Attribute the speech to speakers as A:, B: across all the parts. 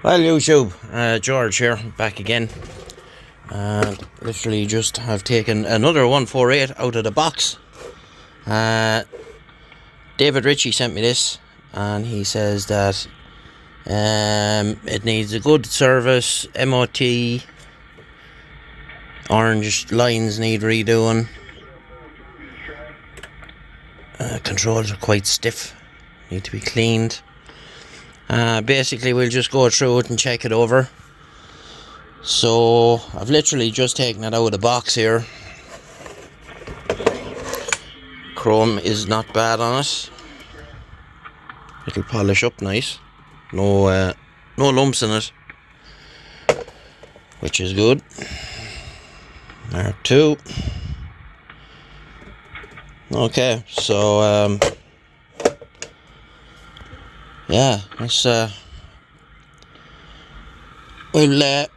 A: Well, YouTube, George here, back again. Literally just have taken another 148 out of the box. David Ritchie sent me this, and he says that it needs a good service, MOT, orange lines need redoing, controls are quite stiff, need to be cleaned. Basically we'll just go through it and check it over. So I've literally just taken it out of the box here. Chrome is not bad on it. It'll polish up nice. No lumps in it, which is good. There too. Okay, so yeah, let's we'll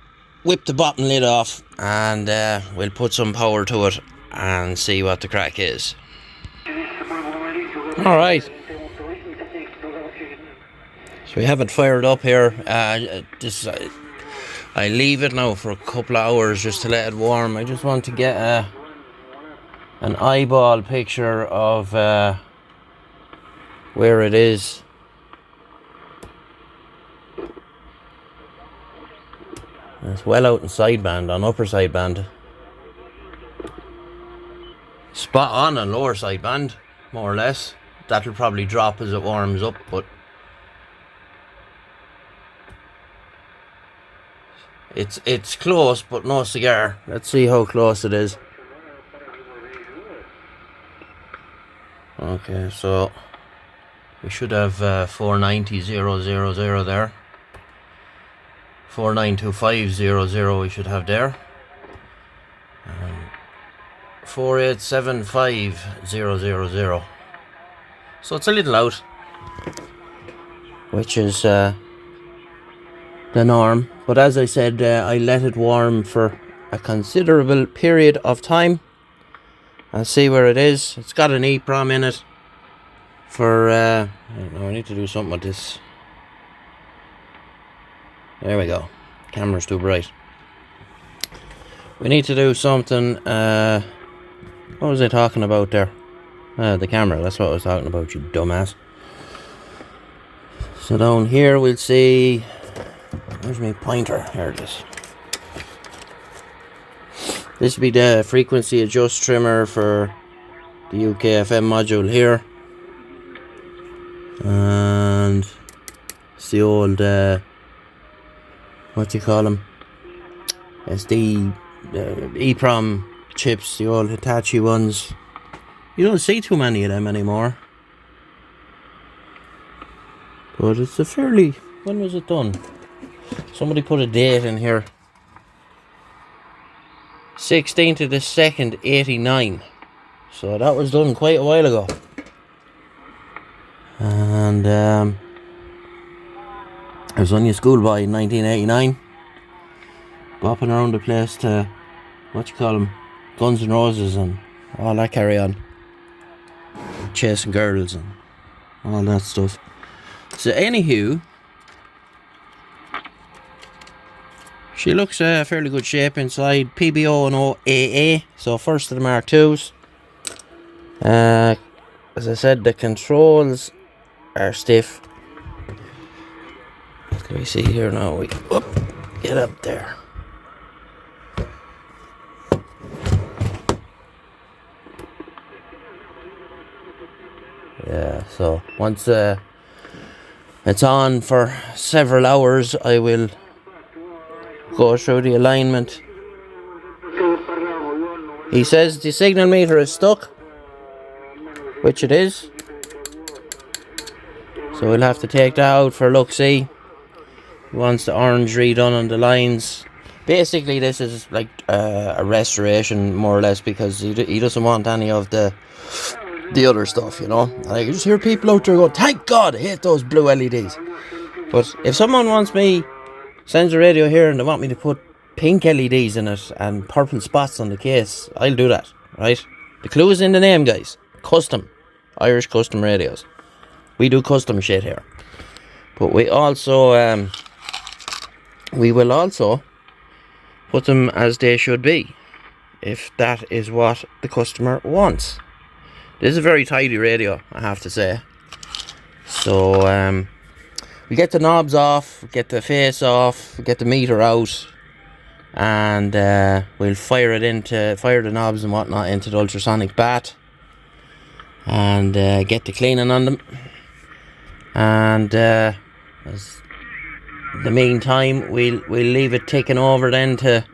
A: whip the bottom lid off, and we'll put some power to it and see what the crack is. Alright, so we have it fired up here. I leave it now for a couple of hours just to let it warm. I just want to get an eyeball picture of where it is. It's well out in sideband, on upper sideband. Spot on lower sideband, more or less. That'll probably drop as it warms up, but it's close, but no cigar. Let's see how close it is. Okay, so we should have 490,000 there. 492500 we should have there. 4875000. So it's a little out, which is the norm. But as I said, I let it warm for a considerable period of time and see where it is. It's got an EEPROM in it for I don't know, I need to do something with this. There we go. Camera's too bright. We need to do something. What was I talking about there? The camera. That's what I was talking about, you dumbass. So down here we'll see. Where's my pointer? Here it is. This will be the frequency adjust trimmer for the UKFM module here. And it's the old what do you call them? It's the EEPROM chips, the old Hitachi ones. You don't see too many of them anymore. But it's a fairly... When was it done? Somebody put a date in here. 16th of the 2nd, 89. So that was done quite a while ago. And I was only a schoolboy in 1989, bopping around the place to, what you call them, Guns N' Roses and all that carry on, chasing girls and all that stuff. So anywho, she looks fairly good shape inside. PBO and OAA, so first of the Mark IIs. As I said, the controls are stiff. Can we see here now? We whoop, get up there. Yeah, so once it's on for several hours, I will go through the alignment. He says the signal meter is stuck, which it is. So we'll have to take that out for a look-see. He wants the orange redone on the lines. Basically this is like a restoration, more or less, because he doesn't want any of the other stuff, you know. And I can just hear people out there go, thank God, I hate those blue LEDs. But if someone wants me, sends a radio here and they want me to put pink LEDs in it and purple spots on the case, I'll do that, right? The clue is in the name, guys. Custom. Irish custom radios. We do custom shit here. But we also we will also put them as they should be, if that is what the customer wants. This is a very tidy radio, I have to say. So we get the knobs off, we get the face off, we get the meter out, and we'll fire the knobs and whatnot into the ultrasonic bat, and get the cleaning on them. And as the meantime, we'll leave it ticking over then to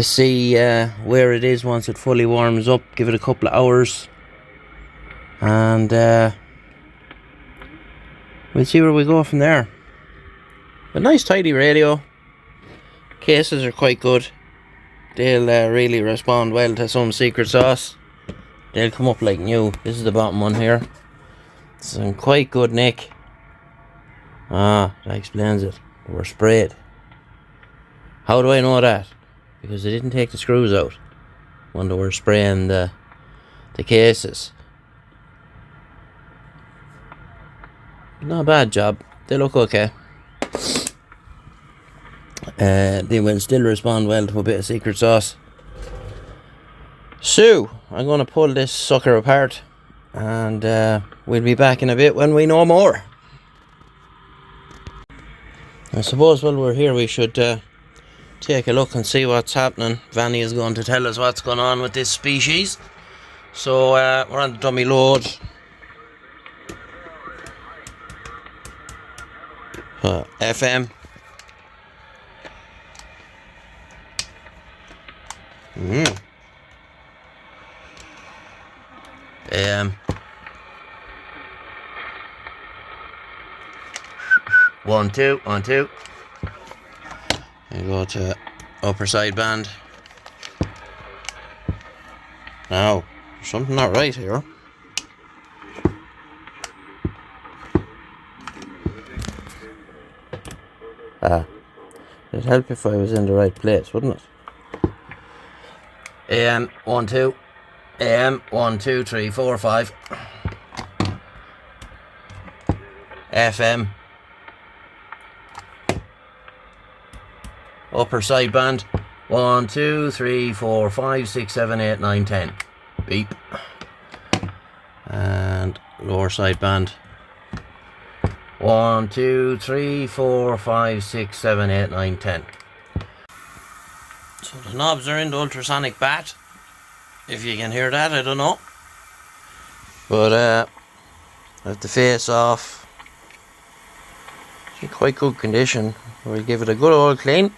A: see where it is once it fully warms up. Give it a couple of hours, and we'll see where we go from there. A nice tidy radio. Cases are quite good. They'll really respond well to some secret sauce. They'll come up like new. This is the bottom one here. It's in quite good nick. That explains it. They were sprayed. How do I know that? Because they didn't take the screws out when they were spraying the cases. Not a bad job. They look okay. They will still respond well to a bit of secret sauce. So I'm going to pull this sucker apart, and we'll be back in a bit when we know more. I suppose while we're here we should take a look and see what's happening. Vanny is going to tell us what's going on with this species. So we're on the dummy load. FM. AM. 1 2 1 2. And go to upper sideband. Now, there's something not right here. It'd help if I was in the right place, wouldn't it? AM 1 2. AM 1 2 3 4 5. FM. Upper sideband 1 2 3 4 5 6 7 8 9 10. Beep. And lower sideband 1 2 3 4 5 6 7 8 9 10. So the knobs are in the ultrasonic bat. If you can hear that, I don't know. But I have the face off. It's in quite good condition. We'll give it a good old clean.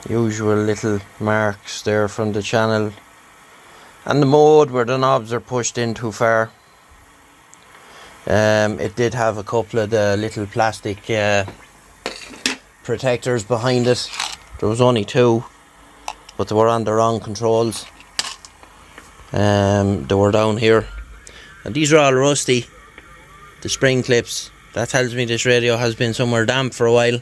A: Usual little marks there from the channel and the mode where the knobs are pushed in too far. It did have a couple of the little plastic protectors behind it. There was only 2, but they were on the wrong controls. They were down here, and these are all rusty. The spring clips, that tells me this radio has been somewhere damp for a while.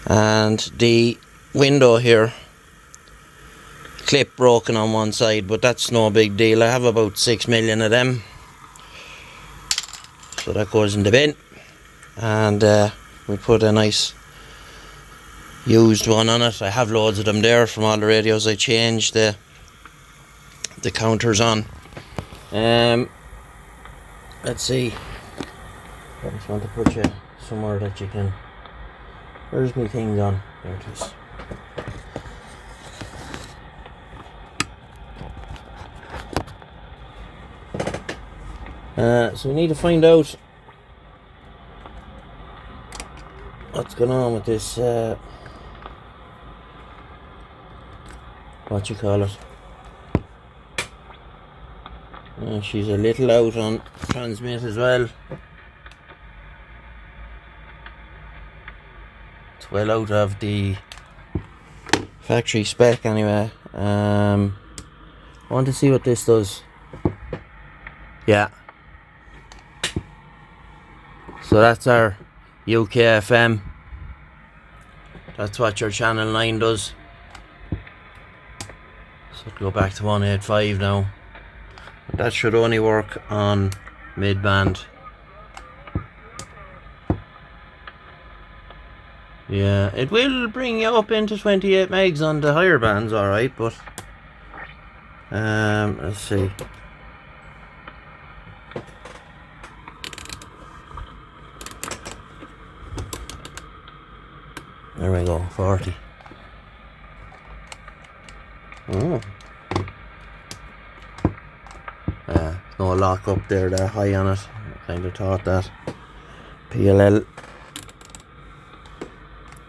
A: And the window here, clip broken on one side, but that's no big deal. I have about 6 million of them, so that goes in the bin. And we put a nice used one on it. I have loads of them there from all the radios I changed the counters on. Let's see. I just want to put you somewhere that you can. Where's my thing on? There it is. So we need to find out what's going on with this, what you call it. She's a little out on transmit as well. It's well out of the factory spec anyway. I want to see what this does. Yeah. So that's our UK FM. That's what your channel 9 does. So go back to 185 now. That should only work on mid-band. Yeah, it will bring you up into 28 megs on the higher bands, alright, but let's see. There we go, 40. No lock up there that high on it. I kind of thought that. PLL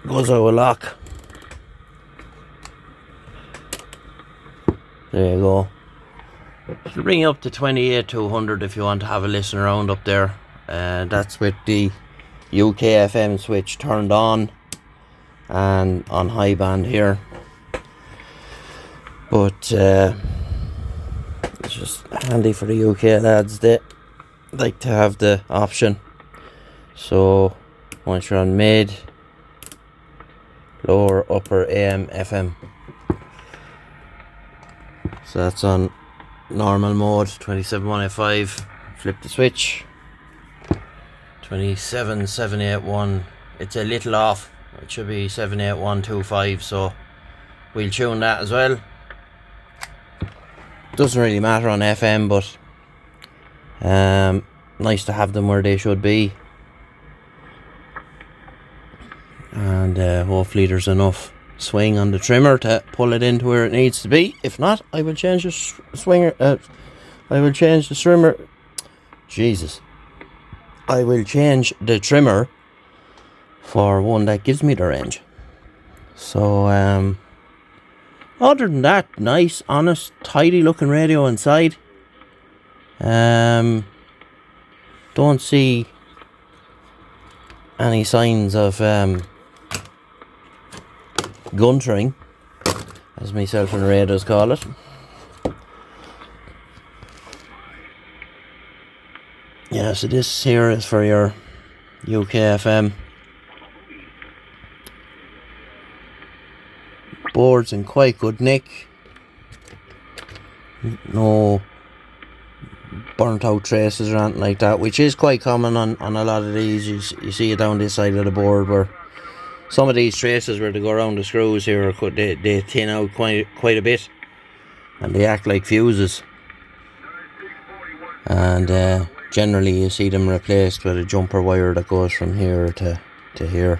A: goes out of lock. There you go. It'll bring you up to 28,200 if you want to have a listen around up there. That's with the UK FM switch turned on and on high band here. But it's just handy for the UK lads. They like to have the option. So once you're on mid, lower, upper, AM, FM. So that's on normal mode, 27785. Flip the switch. 27781. It's a little off. It should be 78125. So we'll tune that as well. Doesn't really matter on FM, but nice to have them where they should be. And hopefully there's enough swing on the trimmer to pull it into where it needs to be. If not, I will change the swinger. I will change the trimmer. Jesus. I will change the trimmer for one that gives me the range. So other than that, nice, honest, tidy looking radio inside. Don't see any signs of guntering, as myself and radios call it. Yeah, so this here is for your UK FM. Board's in quite good nick. No burnt out traces or anything like that, which is quite common on a lot of these. You see it down this side of the board where some of these traces where they go around the screws here, they thin out quite a bit and they act like fuses. And generally you see them replaced with a jumper wire that goes from here to here.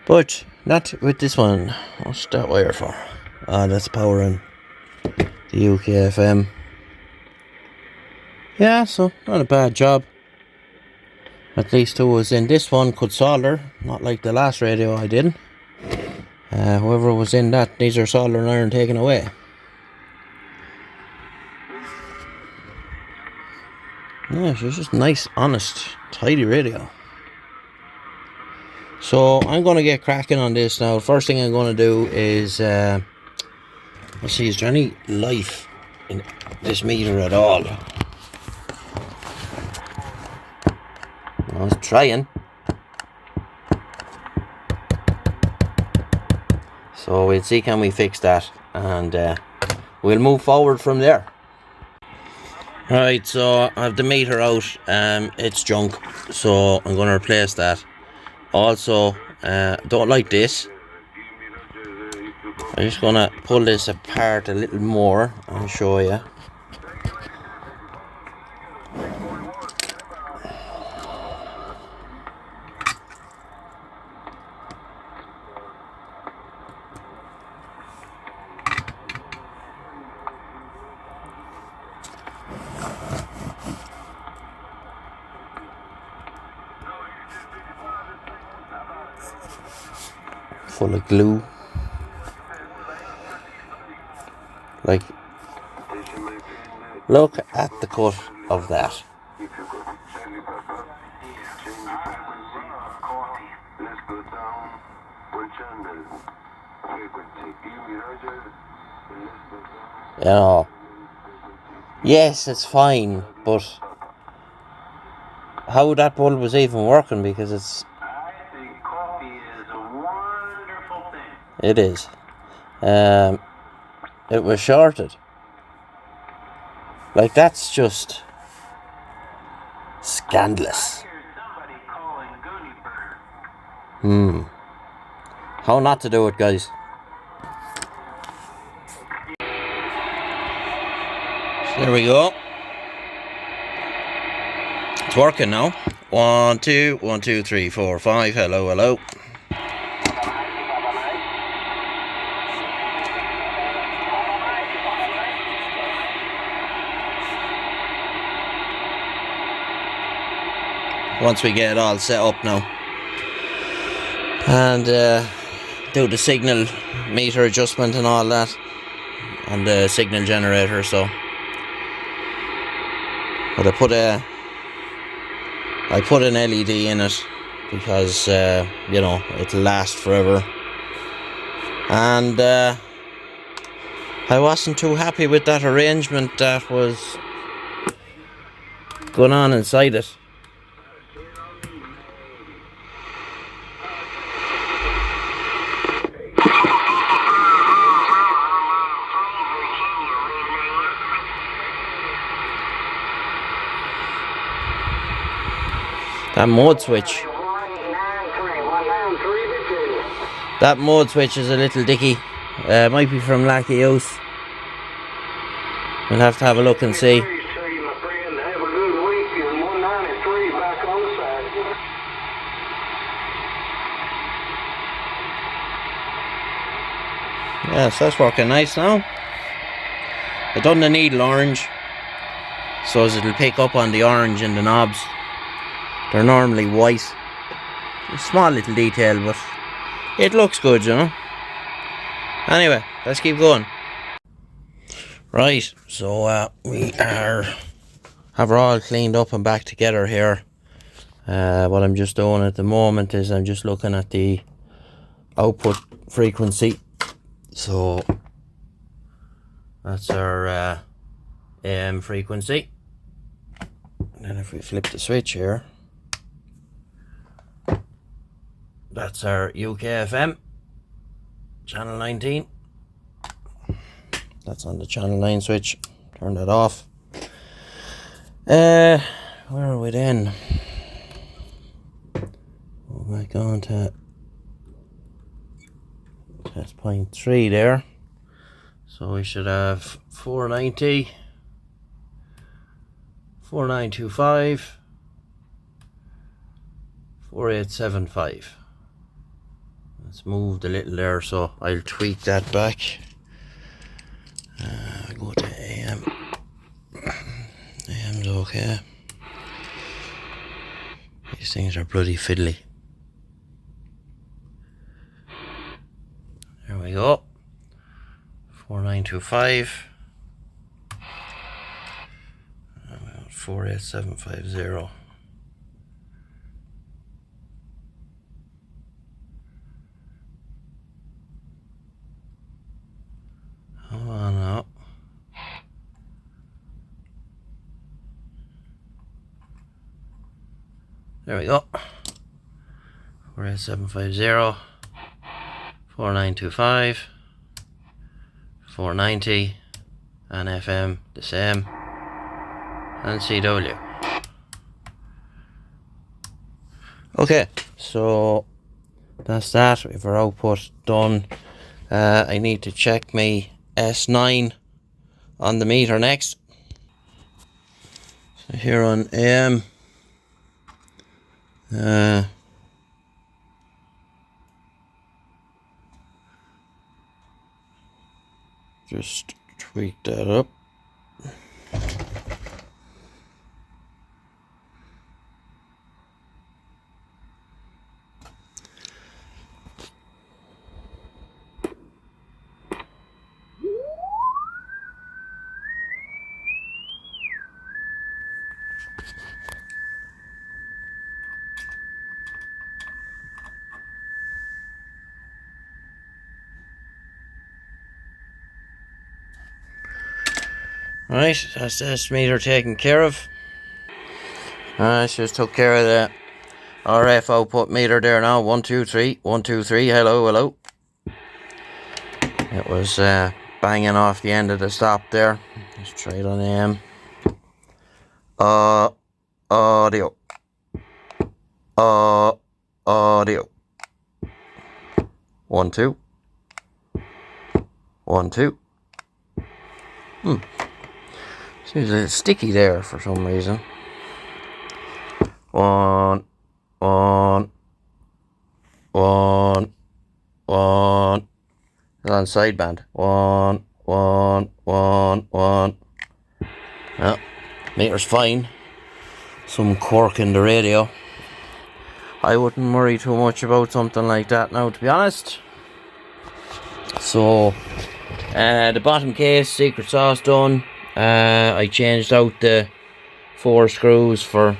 A: But not with this one. What's that wire for? That's powering the UK FM. Yeah, so not a bad job. At least who was in this one could solder, not like the last radio I did. Whoever was in that needs their soldering iron taken away. Yeah, it's just nice, honest, tidy radio. So I'm going to get cracking on this now. First thing I'm going to do is let's see, is there any life in this meter at all? I was trying. So we'll see, can we fix that, and we'll move forward from there. Right, so I have the meter out. It's junk, so I'm going to replace that. Also, don't like this. I'm just going to pull this apart a little more and show you. Full of glue. Like, look at the cut of that. You know, yes, it's fine, but how that bulb was even working, because it's... It is. It was shorted. Like, that's just scandalous. how not to do it, guys. So there we go. It's working now. 1, 2, 1, 2, 3, 4, 5. Hello, hello. Once we get it all set up now, and do the signal meter adjustment and all that, and the signal generator. So, but I put an LED in it because you know, it'll last forever. And I wasn't too happy with that arrangement that was going on inside it. That mode switch. That mode switch is a little dicky. Might be from lack of use. We'll have to have a look and see. Yes, that's working nice now. I done the needle orange, so as it'll pick up on the orange in the knobs. They're normally white. A small little detail, but it looks good, you know. Anyway, let's keep going. Right, so we have her all cleaned up and back together here. What I'm just doing at the moment is I'm just looking at the output frequency. So that's our AM frequency. And then if we flip the switch here, that's our UK FM, channel 19. That's on the channel 9 switch. Turn that off. Where are we then? Go back on to test point 3 there. So we should have 490, 4925, 4875. It's moved a little there, so I'll tweak that back. Go to AM. AM's okay. These things are bloody fiddly. There we go. 4925. 48750. Hold on now. There we go. 48750, 4925, 490, and FM the same, and CW. Okay, so that's that. We have our output done. I need to check my S9 on the meter next. So here on AM, just tweak that up. Right, that's this meter taken care of. Just took care of the RF output meter there now. 1, 2, 3, 1, 2, 3. Hello, hello. It was banging off the end of the stop there. Let's try it on AM. Audio. Audio. 1, 2. 1, 2. Seems a little sticky there for some reason. 1, 1, 1, 1. It's on sideband. 1, 1, 1, 1. Yeah, meter's fine. Some quirk in the radio. I wouldn't worry too much about something like that now, to be honest. So, the bottom case, secret sauce done. I changed out the 4 screws for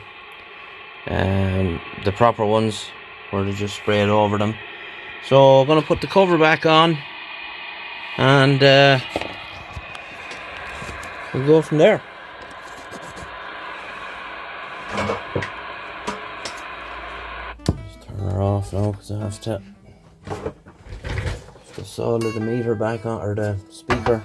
A: the proper ones, where they just sprayed over them. So I'm going to put the cover back on, and we'll go from there. Just turn her off now, because I have to solder the meter back on, or the speaker.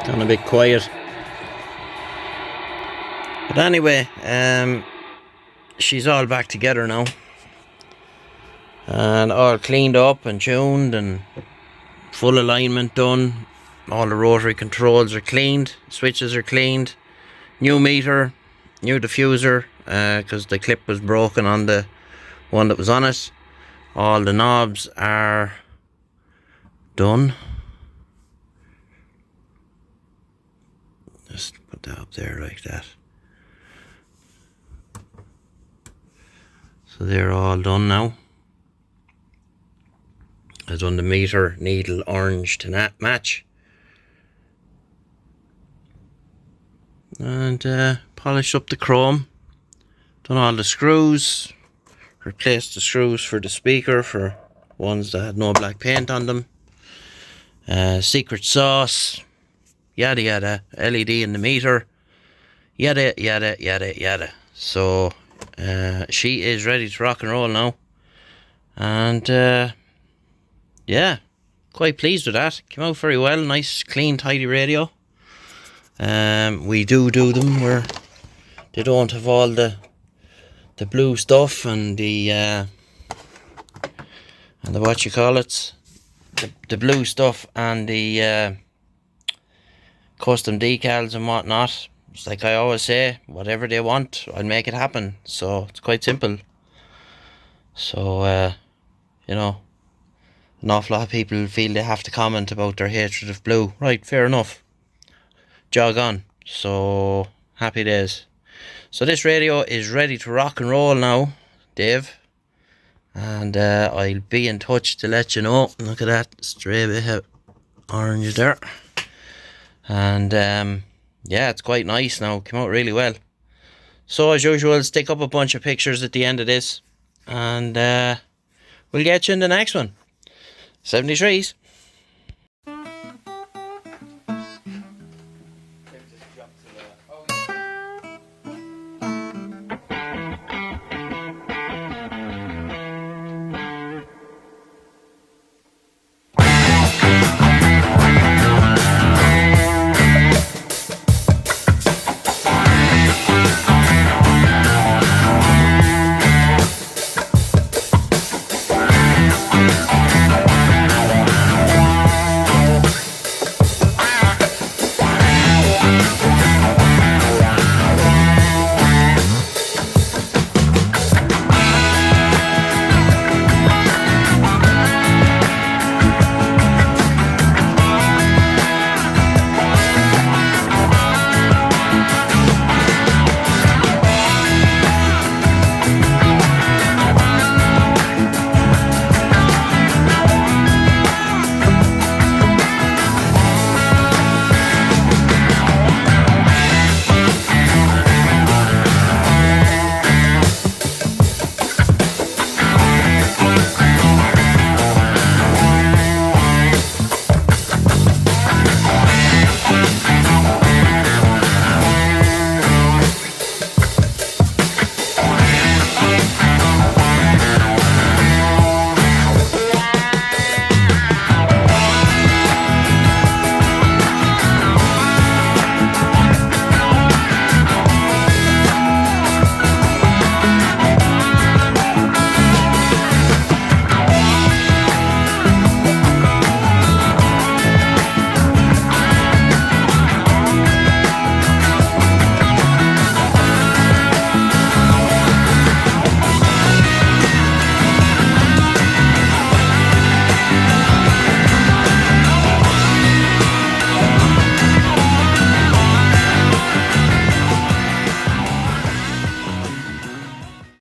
A: Gone a bit quiet. But anyway, she's all back together now. And all cleaned up and tuned and full alignment done. All the rotary controls are cleaned, switches are cleaned, new meter, new diffuser, because the clip was broken on the one that was on it. All the knobs are done. Just put that up there like that. So they're all done now. I've done the meter needle orange to match. And polished up the chrome. Done all the screws. Replaced the screws for the speaker for ones that had no black paint on them. Secret sauce. Yada yada. LED in the meter. Yada yada yada yada. So she is ready to rock and roll now. And yeah, quite pleased with that. Came out very well. Nice, clean, tidy radio. We do them where they don't have all the blue stuff and the what you call it, the blue stuff and the custom decals and whatnot. It's like I always say, whatever they want, I'll make it happen. So it's quite simple. So you know, an awful lot of people feel they have to comment about their hatred of blue. Right, fair enough. Jog on. So happy days. So this radio is ready to rock and roll now, Dave. And I'll be in touch to let you know. Look at that stray bit of orange there. And yeah, it's quite nice now. Came out really well. So as usual, stick up a bunch of pictures at the end of this. And we'll get you in the next one. 73s.